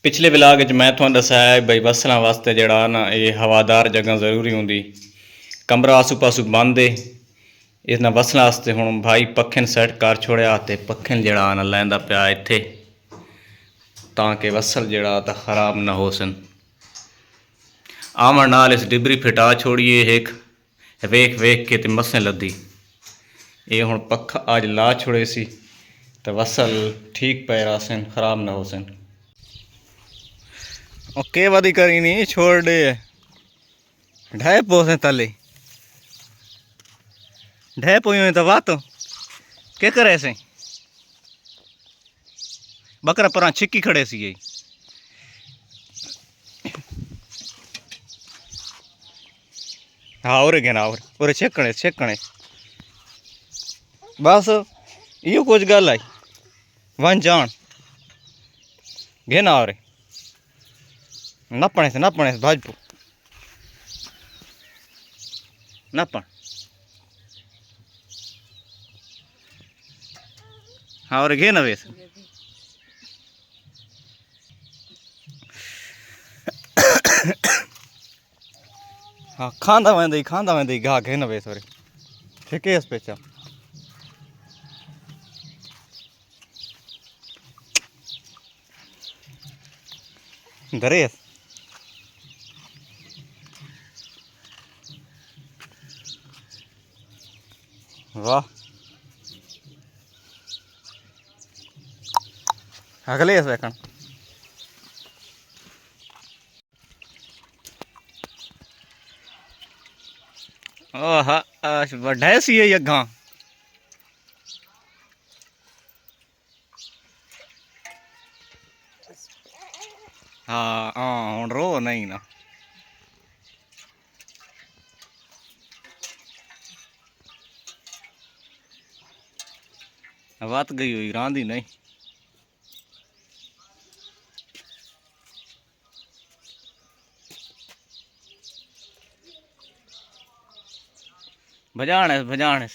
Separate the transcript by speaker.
Speaker 1: पिछले विलाग च मैं तुहानू दस्सिया है बई वसलों वास्ते जड़ा ना ये हवादार जगह जरूरी होंगी। कमरा आसू पासू बंद है, इस वसलों वास्ते हुण भाई पखे सैट कर छोड़िया तो पखे जड़ा ना लैंदा पिया इत्थे ताकि वसल जड़ा तो खराब ना हो सन। आवन नाल इस डिबरी फिटा छोड़िए एक वेख वेख के ते मसें लद्दी। ये हुण पखा अज ला छोड़े सी तो वसल ठीक पै रहा सन, खराब ना हो सन। के वधी करी नहीं छोड़ दे ढाई पोसे तले ढाई पोई तो वाह तो क्या करे से बकरा पर छिक्की खड़े सी ये हाँ और गया ना और छेकने छेकने बस यो कुछ गल आई वन जान घेना और नपने से भाजपू नपन हाँ और घे ना वेस हाँ खांदा वेंदे घा घे ना वेस और ठेके इस पेचा दरेस वाह अगले इस वेखन हाँ वड्डा सी है अग्गा हाँ हाँ हुण रो नहीं ना वत गई हुई रांदी नहीं भजाने